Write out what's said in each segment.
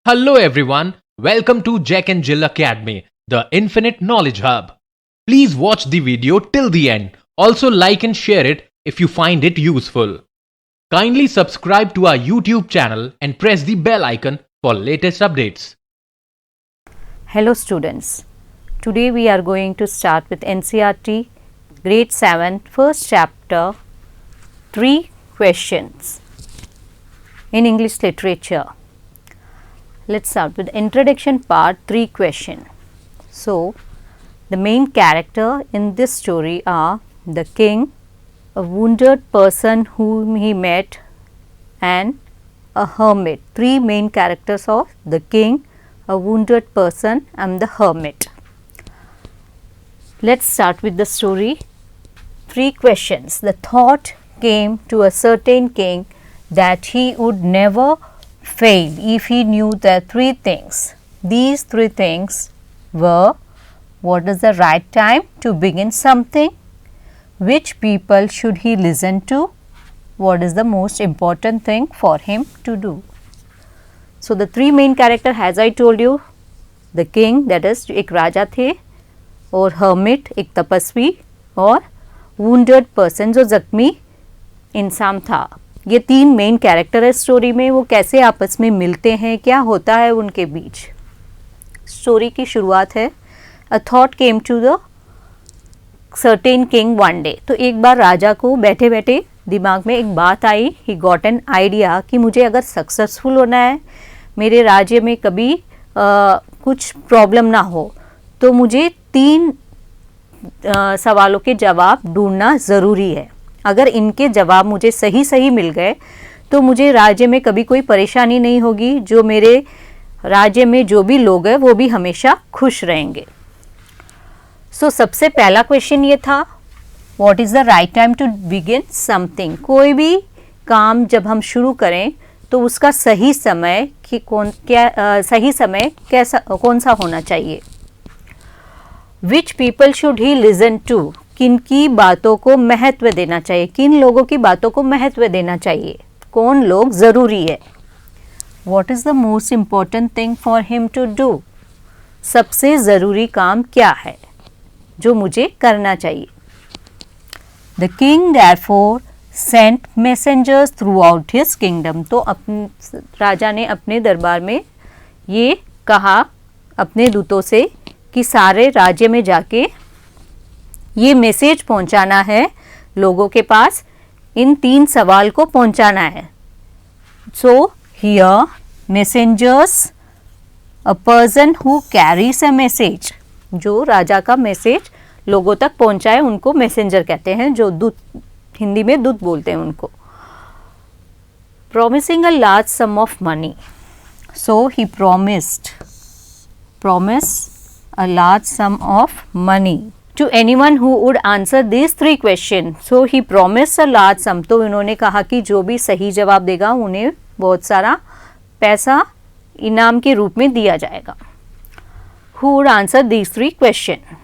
Hello everyone, welcome to Jack and Jill Academy, the Infinite Knowledge Hub. Please watch the video till the end. Also like and share it if you find it useful. Kindly subscribe to our YouTube channel and press the bell icon for latest updates. Hello students, today we are going to start with NCERT Grade 7 first chapter 3 questions in English literature. Let's start with introduction part 3 question. So, the main character in this story are the king, a wounded person whom he met, and a hermit. 3 main characters of the king, a wounded person and the hermit. Let's start with the story. 3 questions. The thought came to a certain king that he would never fail if he knew the 3 things. These 3 things were: what is the right time to begin something? Which people should he listen to? What is the most important thing for him to do? So, the 3 main character, as I told you, the king, that is एक राजा थे, और hermit एक तपस्वी, और wounded person जो जख्मी इंसान था. ये 3 मेन कैरेक्टर है स्टोरी में. वो कैसे आपस में मिलते हैं, क्या होता है उनके बीच. स्टोरी की शुरुआत है. A thought came to the certain king one day. तो एक बार राजा को बैठे बैठे दिमाग में एक बात आई. ही गॉट एन आइडिया कि मुझे अगर सक्सेसफुल होना है, मेरे राज्य में कभी कुछ प्रॉब्लम ना हो, तो मुझे 3 सवालों के जवाब ढूंढना ज़रूरी है. अगर इनके जवाब मुझे सही मिल गए तो मुझे राज्य में कभी कोई परेशानी नहीं होगी. जो मेरे राज्य में जो भी लोग हैं वो भी हमेशा खुश रहेंगे. सो सबसे पहला क्वेश्चन ये था, what is the right time to begin something. कोई भी काम जब हम शुरू करें तो उसका सही समय कि सही समय कौन सा होना चाहिए. Which people should he listen to. किन की बातों को महत्व देना चाहिए, किन लोगों की बातों को महत्व देना चाहिए, कौन लोग ज़रूरी है. What is the most important thing for him to do. सबसे ज़रूरी काम क्या है जो मुझे करना चाहिए. The king therefore sent messengers throughout his kingdom. तो राजा ने अपने दरबार में ये कहा अपने दूतों से कि सारे राज्य में जाके ये मैसेज पहुंचाना है लोगों के पास, इन 3 सवाल को पहुंचाना है. So here messengers, a person who carries a message. जो राजा का मैसेज लोगों तक पहुंचाए उनको मैसेंजर कहते हैं, जो दूत, हिंदी में दूत बोलते हैं उनको. Promising a large some of money. So he promise a large sum of money to anyone who would answer these 3 questions. So he promised a large sum. तो उन्होंने कहा कि जो भी सही जवाब देगा उन्हें बहुत सारा पैसा इनाम के रूप में दिया जाएगा. Who would answer these 3 questions?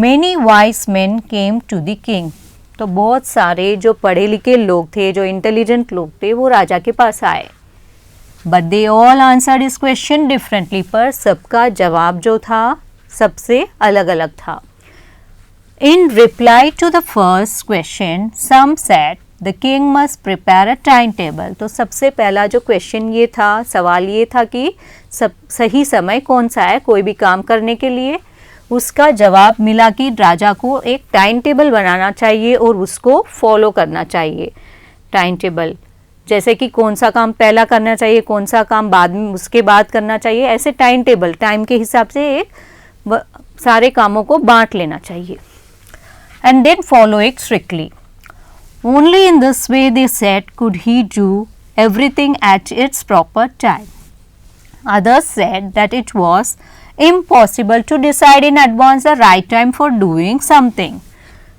Many wise men came to the king. तो बहुत सारे जो पढ़े लिखे लोग थे, जो इंटेलिजेंट लोग थे, वो राजा के पास आए. But they all answered this question differently. पर सबका जवाब जो था सबसे अलग अलग था. In reply to the first question some said the king must prepare a time table. तो सबसे पहला जो क्वेश्चन ये था, सवाल ये था कि सही समय कौन सा है कोई भी काम करने के लिए. उसका जवाब मिला कि राजा को एक टाइम टेबल बनाना चाहिए और उसको फॉलो करना चाहिए. टाइम टेबल जैसे कि कौन सा काम पहला करना चाहिए, कौन सा काम बाद में उसके बाद करना चाहिए, ऐसे टाइम टेबल टाइम के हिसाब से एक सारे कामों को बांट लेना चाहिए. And then follow it strictly. Only in this way they said could he do everything at its proper time. Others said that it was impossible to decide in advance the right time for doing something.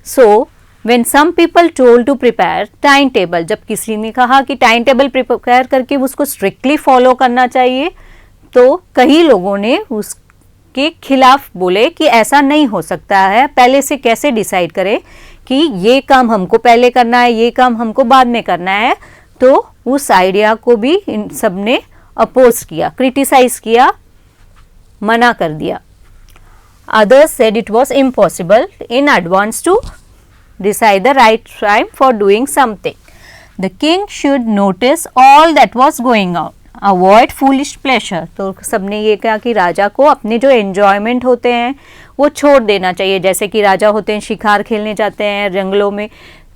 So when some people told to prepare timetable, जब किसी ने कहा कि time table prepare करके उसको strictly follow करना चाहिए, तो कई लोगों ने उस के खिलाफ बोले कि ऐसा नहीं हो सकता है, पहले से कैसे डिसाइड करें कि ये काम हमको पहले करना है, ये काम हमको बाद में करना है। तो उस आइडिया को भी इन सब ने अपोज किया, क्रिटिसाइज किया, मना कर दिया। Others said it was impossible in advance to decide the right time for doing something. The king should notice all that was going on. Avoid foolish pleasure. तो सबने ये कहा कि राजा को अपने जो एंजॉयमेंट होते हैं वो छोड़ देना चाहिए। जैसे कि राजा होते हैं, शिकार खेलने जाते हैं जंगलों में,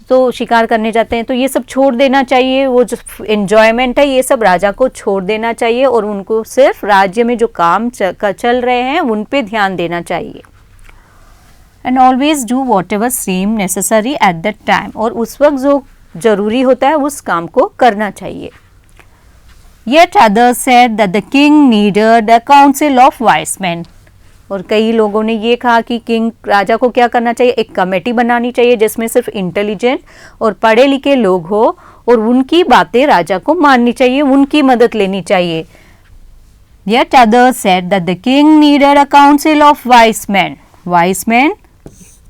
तो शिकार करने जाते हैं, तो ये सब छोड़ देना चाहिए। वो जो एंजॉयमेंट है ये सब राजा को छोड़ देना चाहिए और उनको सिर्फ राज्य में जो काम चल रहे हैं उन पे ध्यान देना चाहिए। And always do whatever seem necessary at that time, और उस वक्त जो जरूरी होता है उस काम को करना चाहिए। Yet others said that the king needed a council of wise men. और कई लोगों ने ये कहा कि किंग राजा को क्या करना चाहिए, एक कमेटी बनानी चाहिए जिसमें सिर्फ इंटेलिजेंट और पढ़े लिखे लोग हो और उनकी बातें राजा को माननी चाहिए, उनकी मदद लेनी चाहिए। Yet others said that the king needed a council of wise men,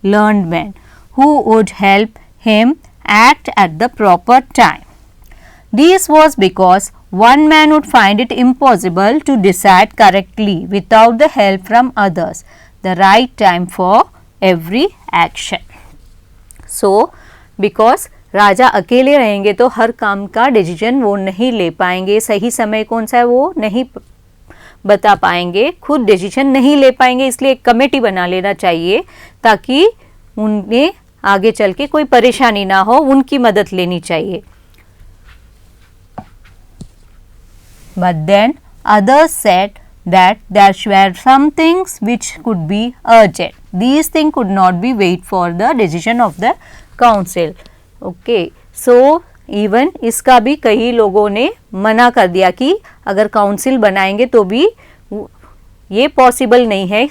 learned men, who would help him act at the proper time. This was because one man would find it impossible to decide correctly without the help from others, the right time for every action. So, because राजा अकेले रहेंगे तो हर काम का decision वो नहीं ले पाएंगे, सही समय कौन सा है वो नहीं बता पाएंगे, खुद डिसीजन नहीं ले पाएंगे, इसलिए एक कमेटी बना लेना चाहिए ताकि उन्हें आगे चल के कोई परेशानी ना हो, उनकी मदद लेनी चाहिए। But then others said that there were some things which could be urgent. These things could not be wait for the decision of the council. Okay, so even इसका भी कई लोगों ने मना कर दिया कि अगर काउंसिल बनाएंगे तो भी ये पॉसिबल नहीं है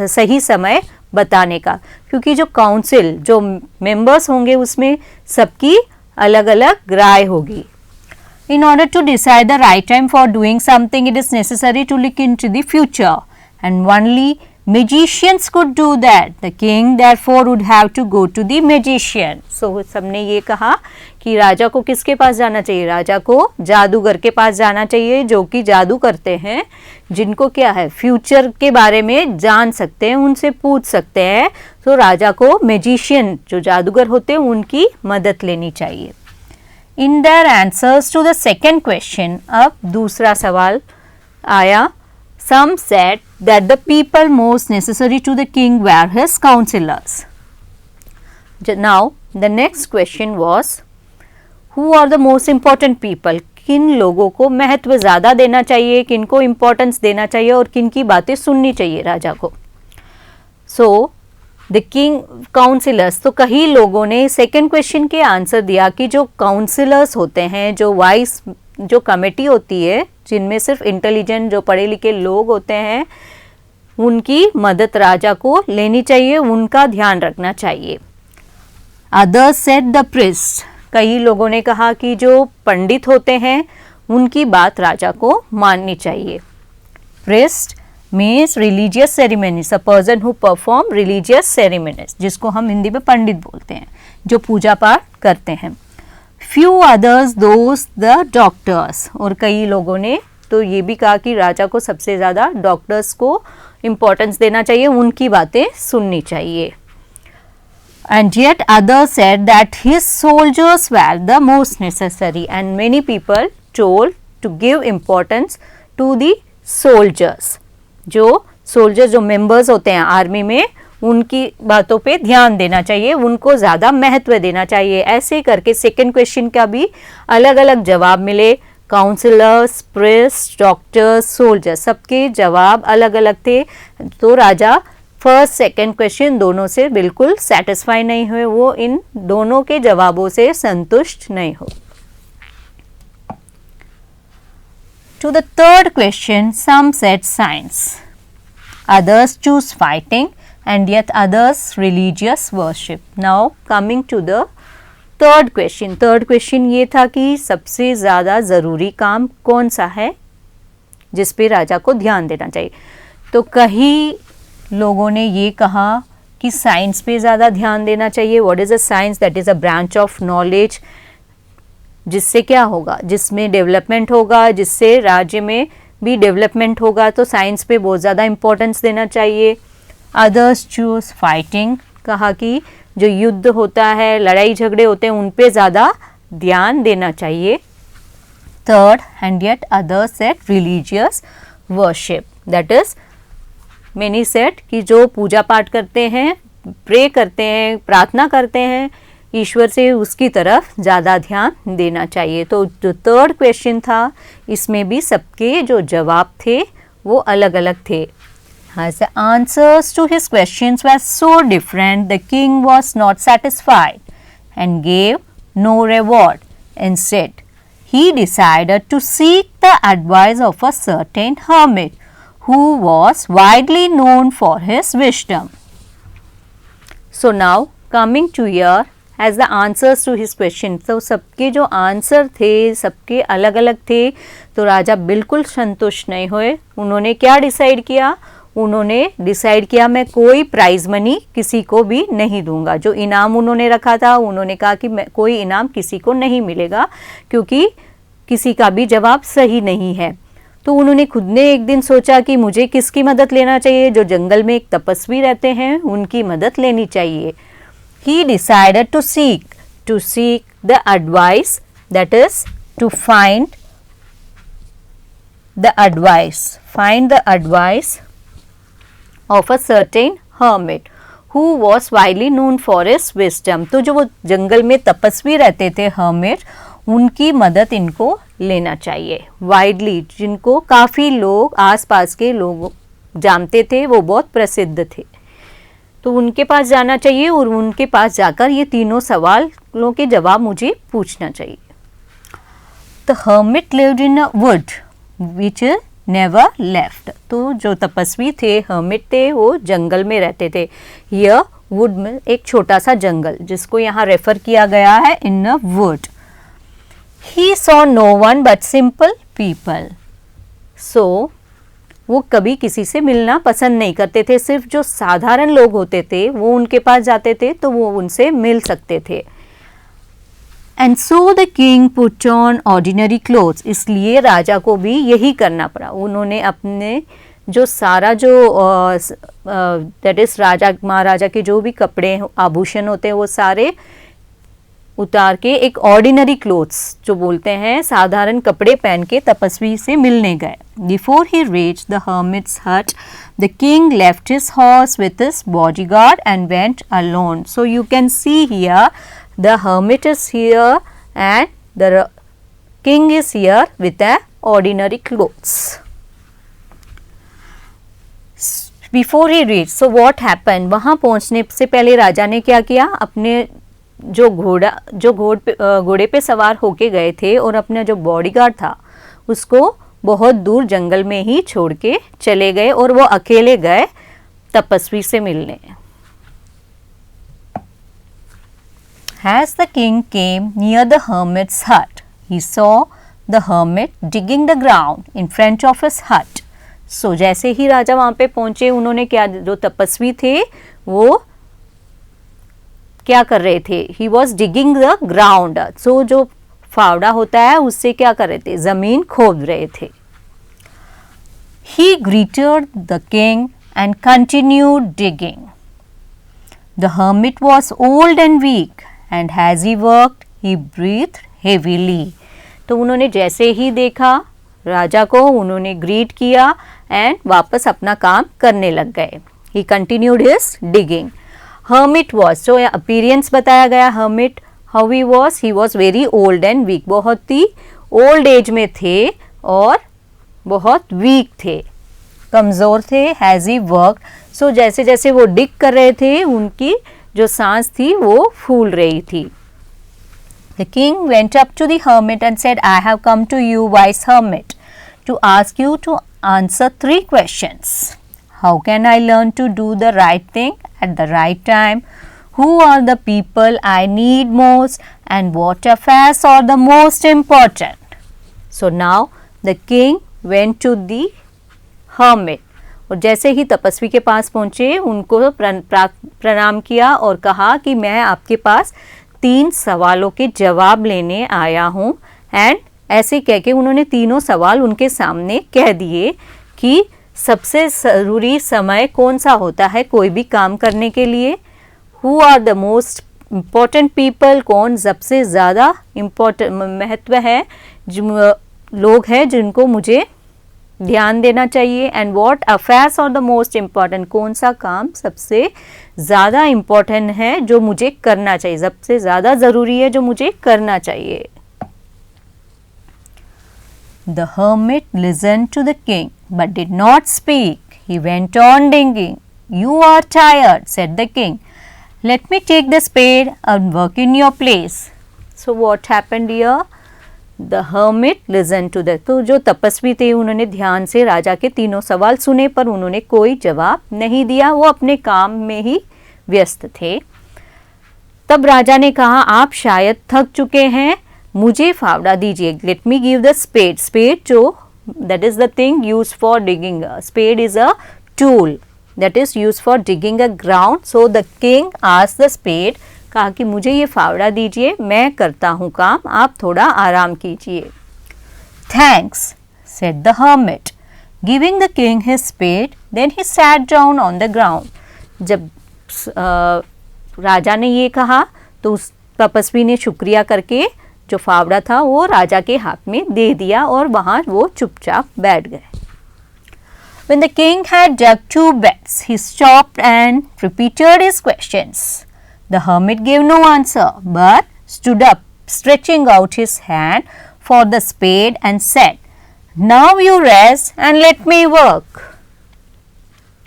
सही समय बताने का, क्योंकि जो काउंसिल जो मेंबर्स होंगे उसमें सबकी अलग अलग राय होगी। In order to decide the right time for doing something, it is necessary to look into the future, and only magicians could do that. The king therefore would have to go to the magician. So सबने ये कहा कि राजा को किसके पास जाना चाहिए, राजा को जादूगर के पास जाना चाहिए जो कि जादू करते हैं, जिनको क्या है फ्यूचर के बारे में जान सकते हैं, उनसे पूछ सकते हैं। तो राजा को मैजिशियन जो जादूगर होते हैं उनकी मदद लेनी चाहिए। In their answers to the second question, अब दूसरा सवाल आया। Some said that the people most necessary to the king were his counselors. Now the next question was, who are the most important people? किन लोगों को महत्व ज़्यादा देना चाहिए, किन को इम्पोर्टेंस देना चाहिए और किन की बातें सुननी चाहिए राजा को। So द किंग काउंसिलर्स, तो कई लोगों ने सेकेंड क्वेश्चन के आंसर दिया कि जो काउंसिलर्स होते हैं, जो वाइस जो कमेटी होती है जिनमें सिर्फ इंटेलिजेंट जो पढ़े लिखे लोग होते हैं, उनकी मदद राजा को लेनी चाहिए, उनका ध्यान रखना चाहिए। अदर्स सेड द प्रीस्ट, कई लोगों ने कहा कि जो पंडित होते हैं उनकी बात राजा को माननी चाहिए। Priest means religious ceremonies, a person who perform religious ceremonies, जिसको हम हिंदी में पंडित बोलते हैं, जो पूजा पाठ करते हैं। Few others those the doctors, और कई लोगों ने तो ये भी कहा कि राजा को सबसे ज़्यादा डॉक्टर्स को इम्पोर्टेंस देना चाहिए, उनकी बातें सुननी चाहिए। And yet others said that his soldiers were the most necessary, and many people told to give importance to the soldiers. जो सोल्जर्स जो मेंबर्स होते हैं आर्मी में, उनकी बातों पे ध्यान देना चाहिए, उनको ज़्यादा महत्व देना चाहिए। ऐसे करके सेकंड क्वेश्चन का भी अलग अलग जवाब मिले। काउंसलर्स, प्रीस्ट, डॉक्टर्स, सोल्जर्स, सबके जवाब अलग अलग थे। तो राजा फर्स्ट सेकंड क्वेश्चन दोनों से बिल्कुल सेटिस्फाई नहीं हुए, वो इन दोनों के जवाबों से संतुष्ट नहीं हो। To the third question, some said science, others choose fighting, and yet others religious worship. Now coming to the third question. Third question ये था कि सबसे ज़्यादा ज़रूरी काम कौन सा है जिस पे राजा को ध्यान देना चाहिए। तो कहीं लोगों ने ये कहा कि साइंस पे ज़्यादा ध्यान देना चाहिए. What is a science? That is a branch of knowledge, जिससे क्या होगा, जिसमें डेवलपमेंट होगा, जिससे राज्य में भी डेवलपमेंट होगा. तो साइंस पे बहुत ज़्यादा इम्पोर्टेंस देना चाहिए. अदर्स चूज फाइटिंग, कहा कि जो युद्ध होता है, लड़ाई झगड़े होते हैं, उन पे ज़्यादा ध्यान देना चाहिए. Third, and yet others set religious worship, that is many set कि जो पूजा पाठ करते हैं, प्रे करते हैं, प्रार्थना करते हैं ईश्वर से, उसकी तरफ ज़्यादा ध्यान देना चाहिए. तो जो थर्ड क्वेश्चन था, इसमें भी सबके जो जवाब थे वो अलग अलग थे. As the answers to his questions were so different, the king was not satisfied and gave no reward. Instead, he decided to seek the advice of a certain hermit who was widely known for his wisdom. So now coming to here as the answers to his questions, तो सबके जो answer थे सबके अलग अलग थे. तो राजा बिल्कुल संतुष्ट नहीं हुए. उन्होंने क्या डिसाइड किया? उन्होंने डिसाइड किया मैं कोई प्राइज मनी किसी को भी नहीं दूंगा. जो इनाम उन्होंने रखा था, उन्होंने कहा कि मैं कोई इनाम किसी को नहीं मिलेगा, क्योंकि किसी का भी जवाब सही नहीं है. तो उन्होंने खुद ने एक दिन सोचा कि मुझे किसकी मदद लेना चाहिए? जो जंगल में एक तपस्वी रहते हैं, उनकी मदद लेनी चाहिए. He decided to seek the advice, that is to find the advice of a certain hermit who was widely known for his wisdom. तो जो वो जंगल में तपस्वी रहते थे hermit, उनकी मदद इनको लेना चाहिए. वाइडली, जिनको काफ़ी लोग, आसपास के लोग जानते थे, वो बहुत प्रसिद्ध थे, तो उनके पास जाना चाहिए और उनके पास जाकर ये तीनों सवालों के जवाब मुझे पूछना चाहिए. The hermit lived in a wood which never left. तो जो तपस्वी थे, hermit थे, वो जंगल में रहते थे. Here wood में एक छोटा सा जंगल, जिसको यहाँ रेफर किया गया है in a wood. He saw no one but simple people. So वो कभी किसी से मिलना पसंद नहीं करते थे. सिर्फ जो साधारण लोग होते थे वो उनके पास जाते थे, तो वो उनसे मिल सकते थे. And so the king put on ordinary clothes. इसलिए राजा को भी यही करना पड़ा. उन्होंने अपने जो सारा जो दैट इज राजा महाराजा के जो भी कपड़े आभूषण होते हैं, वो सारे उतार के एक ऑर्डिनरी क्लोथ्स जो बोलते हैं, साधारण कपड़े पहन के तपस्वी से मिलने गए. Before he reach the hermit's hut, the king left his horse with his bodyguard and went alone. So you can see here the hermit is here and the king is here with a ordinary clothes. Before he reach, so what happened, वहाँ पहुँचने से पहले राजा ने क्या किया? अपने जो घोड़े पे सवार होके गए थे और अपना जो बॉडीगार्ड था उसको बहुत दूर जंगल में ही छोड़ के चले गए और वो अकेले गए तपस्वी से मिलने. As the king came near the hermit's hut, he saw the hermit digging the ground in front of his hut. So जैसे ही राजा वहाँ पे पहुँचे, उन्होंने क्या, जो तपस्वी थे वो क्या कर रहे थे? He was digging the ground. So जो फावड़ा होता है उससे क्या कर रहे थे? जमीन खोद रहे थे. He greeted the king and continued digging. The hermit was old and weak, and as he worked, he breathed heavily. तो उन्होंने जैसे ही देखा राजा को, उन्होंने ग्रीट किया एंड वापस अपना काम करने लग गए. He continued his digging. Hermit was, so appearance बताया गया. hermit how he was very old and weak. बहुत ही ओल्ड एज में थे और बहुत वीक थे, कमज़ोर थे. as he worked, so जैसे जैसे वो डिग कर रहे थे, उनकी जो सांस थी वो फूल रही थी. The king went up to the hermit and said, I have come to you, wise hermit, to ask you to answer 3 questions. How can I learn to do the right thing at the right time? Who are the people I need most? And what affairs are the most important? So now the king went to the hermit. और जैसे ही तपस्वी के पास पहुंचे उनको प्रणाम किया और कहा कि मैं आपके पास 3 सवालों के जवाब लेने आया हूं। एंड ऐसे कह के उन्होंने तीनों सवाल उनके सामने कह दिए कि सबसे ज़रूरी समय कौन सा होता है कोई भी काम करने के लिए, who are the most important people, कौन सबसे ज़्यादा इम्पोर्टेंट महत्व है जो लोग हैं जिनको मुझे ध्यान देना चाहिए, and what affairs are the most important, कौन सा काम सबसे ज़्यादा इम्पॉर्टेंट है जो मुझे करना चाहिए, सबसे ज़्यादा ज़रूरी है जो मुझे करना चाहिए। The hermit listened to the king but did not speak. He went on digging. You are tired, said the king. Let me take the spade and work in your place. So what happened here? The hermit listened to the, तो जो तपस्वी थे उन्होंने ध्यान से राजा के तीनों सवाल सुने पर उन्होंने कोई जवाब नहीं दिया, वो अपने काम में ही व्यस्त थे। तब राजा ने कहा आप शायद थक चुके हैं, मुझे फावड़ा दीजिए। Let me give the spade. Spade जो that is the thing use for digging, spade is a tool that is use for digging a ground. So the king asked the spade, कहा कि मुझे ये फावड़ा दीजिए, मैं करता हूँ काम, आप थोड़ा आराम कीजिए। Thanks, said the hermit, giving the king his spade, then he sat down on the ground. जब राजा ने ये कहा तो उस तपस्वी ने शुक्रिया करके जो फावड़ा था वो राजा के हाथ में दे दिया और वहां वो चुपचाप बैठ गए। When the king had dug 2 beds, he stopped and repeated his questions. The hermit gave no answer, but stood up, stretching out his hand for the spade and said, "Now you rest and let me work."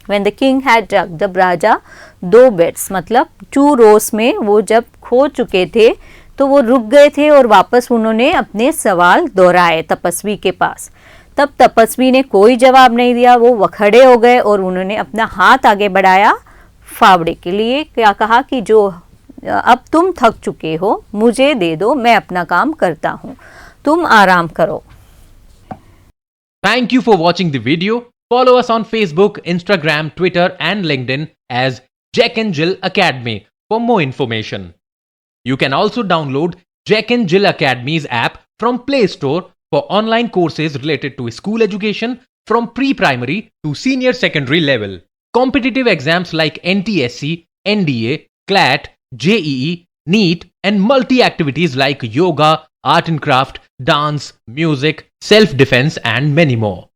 When the king had dug, जब राजा 2 beds मतलब 2 रोज में वो जब खो चुके थे तो वो रुक गए थे और वापस उन्होंने अपने सवाल दोहराए तपस्वी के पास। तब तपस्वी ने कोई जवाब नहीं दिया, वो खड़े हो गए और उन्होंने अपना हाथ आगे बढ़ाया फावड़े के लिए। क्या कहा कि जो अब तुम थक चुके हो मुझे दे दो, मैं अपना काम करता हूँ, तुम आराम करो। Thank you for watching the video. Follow us on Facebook, Instagram, Twitter and LinkedIn as Jack and Jill Academy for more information. You can also download Jack and Jill Academy's app from Play Store for online courses related to school education from pre-primary to senior secondary level. Competitive exams like NTSC, NDA, CLAT, JEE, NEET and multi-activities like yoga, art and craft, dance, music, self-defense and many more.